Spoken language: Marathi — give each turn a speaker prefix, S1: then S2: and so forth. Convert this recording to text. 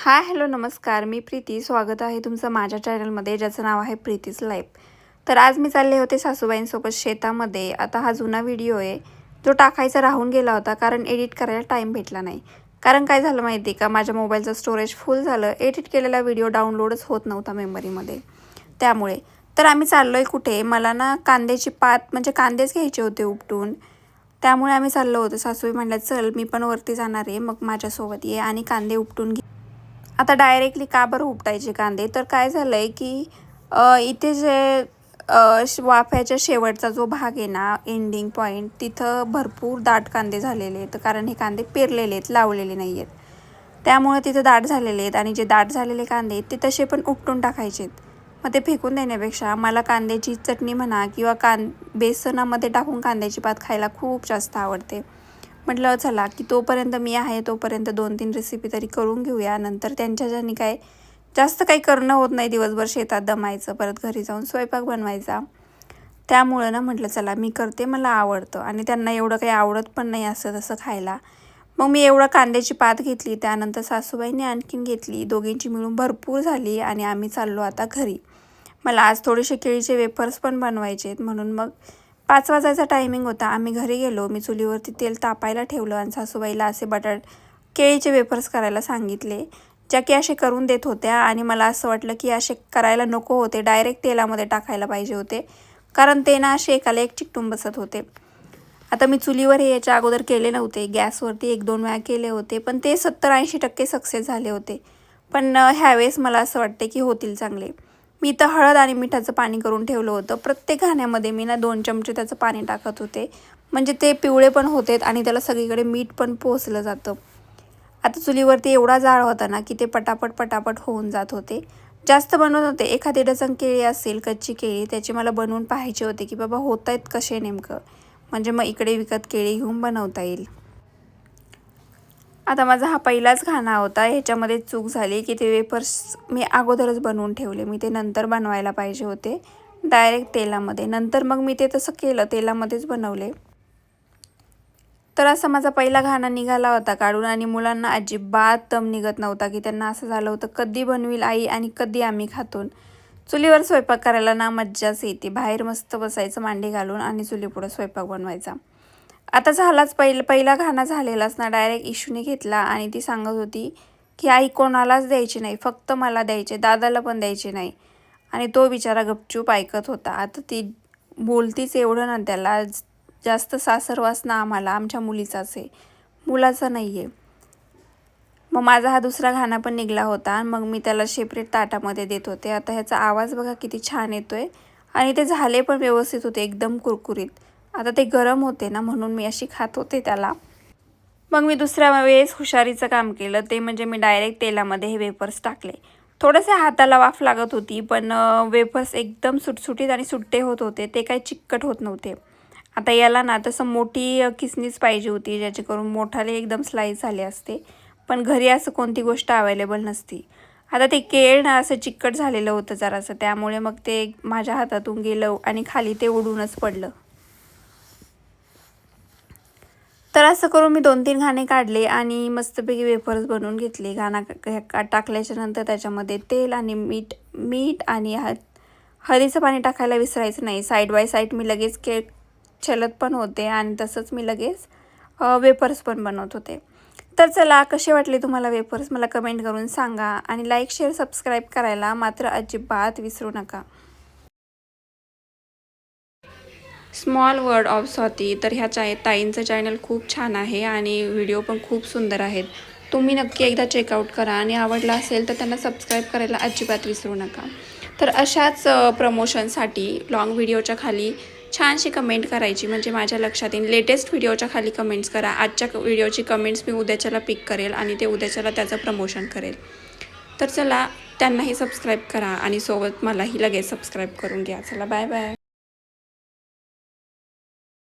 S1: हाय हॅलो नमस्कार, मी प्रीती. स्वागत आहे तुमचं माझ्या चॅनलमध्ये, ज्याचं नाव आहे प्रीतीज लाईफ. तर आज मी चालले होते सासूबाईंसोबत शेतामध्ये. आता हा जुना व्हिडिओ आहे, जो टाकायचा राहून गेला होता कारण एडिट करायला टाईम भेटला नाही. कारण काय झालं माहिती आहे का, माझ्या मोबाईलचं स्टोरेज फुल झालं. एडिट केलेला व्हिडिओ डाउनलोडच होत नव्हता मेमरीमध्ये, त्यामुळे. तर आम्ही चाललो आहे कुठे, मला ना कांद्याची पात म्हणजे कांदेच घ्यायचे होते उपटून. त्यामुळे आम्ही चाललो होतो. सासूबाई म्हटल्या चल मी पण वरती जाणार आहे, मग माझ्यासोबत ये आणि कांदे उपटून घे. आता डायरेक्टली का बरं उपटायचे कांदे, तर काय झालं आहे की इथे जे वाफ्याच्या शेवटचा जो भाग आहे ना, एंडिंग पॉईंट, तिथं भरपूर दाट कांदे झालेले आहेत. कारण हे कांदे पेरलेले आहेत, लावलेले नाही आहेत. त्यामुळे तिथं दाट झालेले आहेत आणि जे दाट झालेले कांदे आहेत ते तसे पण उपटून टाकायचे आहेत. मग ते फेकून देण्यापेक्षा मला कांद्याची चटणी म्हणा किंवा बेसनामध्ये टाकून कांद्याची पात खायला खूप जास्त आवडते. म्हटलं चला की तोपर्यंत मी आहे तोपर्यंत 2-3 रेसिपी तरी करून घेऊया. नंतर त्यांच्या ज्याने काय जास्त काही करणं होत नाही, दिवसभर शेतात दमायचं, परत घरी जाऊन स्वयंपाक बनवायचा. त्यामुळं ना म्हटलं चला मी करते, मला आवडतं आणि त्यांना एवढं काही आवडत पण नाही असं तसं खायला. मग मी एवढं कांद्याची पात घेतली, त्यानंतर सासूबाईंनी आणखीन घेतली, दोघींची मिळून भरपूर झाली आणि आम्ही चाललो आता घरी. मला आज थोडेसे केळीचे वेफर्स पण बनवायचे आहेत, म्हणून मग 5 वाजायचा टायमिंग होता. आम्ही घरी गेलो, मी चुलीवरती तेल तापायला ठेवलं आणि सासूबाईला असे केळीचे वेफर्स करायला सांगितले, ज्या की असे करून देत होत्या. आणि मला असं वाटलं की असे करायला नको होते, डायरेक्ट तेलामध्ये टाकायला पाहिजे होते, कारण ते ना असे एकाला एक चिकटून बसत होते. आता मी चुलीवर हे याच्या अगोदर केले नव्हते, गॅसवरती 1-2 वेळा केले होते, पण ते 70-80% सक्सेस झाले होते. पण ह्यावेळेस मला असं वाटते की होतील चांगले. मी इथं हळद आणि मिठाचं पाणी करून ठेवलं होतं. प्रत्येक घाण्यामध्ये मी ना 2 चमचे त्याचं पाणी टाकत होते, म्हणजे ते पिवळे पण होतेत आणि त्याला सगळीकडे मीठ पण पोचलं जातं. आता चुलीवरती एवढा जाळ होता ना की ते पटापट होऊन जात होते. जास्त बनवत होते, एखादी डझन केळी असेल, कच्ची केळी, त्याची मला बनवून पाहायचे होते की बाबा होत आहेत कसे नेमकं, म्हणजे मग इकडे विकत केळी घेऊन बनवता येईल. आता माझा हा पहिलाच घाणा होता. ह्याच्यामध्ये चूक झाली की ते वेफर्स मी अगोदरच बनवून ठेवले. मी ते नंतर बनवायला पाहिजे होते, डायरेक्ट तेलामध्ये. नंतर मग मी ते तसं केलं, तेलामध्येच बनवले. तर असा माझा पहिला घाणा निघाला होता काढून आणि मुलांना अजिबात दम निघत नव्हता, की त्यांना असं झालं होतं कधी बनवील आई आणि कधी आम्ही खातून. चुलीवर स्वयंपाक करायला ना मज्जाच येते. बाहेर मस्त बसायचं मांडी घालून आणि चुलीपुढं स्वयंपाक बनवायचा. आता झालाच पहिला घाणा झालेलाच ना, डायरेक्ट इशूने घेतला आणि ती सांगत होती की आई कोणालाच द्यायची नाही, फक्त मला द्यायचे, दादाला पण द्यायचे नाही. आणि तो बिचारा गपचूप ऐकत होता. आता ती बोलतीच एवढं ना, त्याला जास्त सासरवास ना आम्हाला, आमच्या मुलीचाच आहे, मुलाचा नाही आहे. मग माझा हा दुसरा घाणा पण निघाला होता. मग मी त्याला सेपरेट ताटामध्ये देत होते. आता ह्याचा आवाज बघा किती छान येतो आहे आणि ते झाले पण व्यवस्थित होते, एकदम कुरकुरीत. आता ते गरम होते ना, म्हणून मी अशी खात होते त्याला. मग मी दुसऱ्या वेळेस हुशारीचं काम केलं, ते म्हणजे मी डायरेक्ट तेलामध्ये हे वेफर्स टाकले. थोडंसं हाताला वाफ लागत होती, पण वेफर्स एकदम सुटसुटीत आणि सुट्टे होत होते, ते काही चिकट होत नव्हते. आता याला ना तसं मोठी किसनीच पाहिजे होती, ज्याच्याकरून मोठाले एकदम स्लाईस झाले असते, पण घरी असं कोणती गोष्ट अवेलेबल नसती. आता ते केळ ना असं चिकट झालेलं होतं जरासं, त्यामुळे मग ते माझ्या हातातून गेलं आणि खाली ते उडूनच पडलं. तर असं करून मी 2-3 घाणे काढले आणि मस्तपैकी वेफर्स बनवून घेतले. घाणा टाकल्याच्या नंतर त्याच्यामध्ये तेल आणि मीठ आणि हळदीचं पाणी टाकायला विसरायचं नाही. साईड बाय साईड मी लगेच केक छलत पण होते आणि तसंच मी लगेच वेफर्स पण बनवत होते. तर चला, कसे वाटले तुम्हाला वेफर्स मला कमेंट करून सांगा आणि लाईक, शेअर, सबस्क्राईब करायला मात्र अजिबात विसरू नका. Small word of Swati. तर ह्या ताईंचं चॅनल खूप छान आहे आणि व्हिडिओ पण खूप सुंदर आहेत. तुम्ही नक्की एकदा चेकआउट करा आणि आवडला असेल तर त्यांना सबस्क्राईब करायला अजिबात विसरू नका. तर अशाच प्रमोशनसाठी लॉंग व्हिडिओच्या खाली छानशी कमेंट करायची, म्हणजे माझ्या लक्षात येईल. लेटेस्ट व्हिडिओच्या खाली कमेंट्स करा. आजच्या व्हिडिओची कमेंट्स मी उद्याच्याला पिक करेल आणि ते उद्याच्याला त्याचं प्रमोशन करेल. तर चला, त्यांनाही सबस्क्राईब करा आणि सोबत मलाही लगेच सबस्क्राईब करून घ्या. चला, बाय बाय.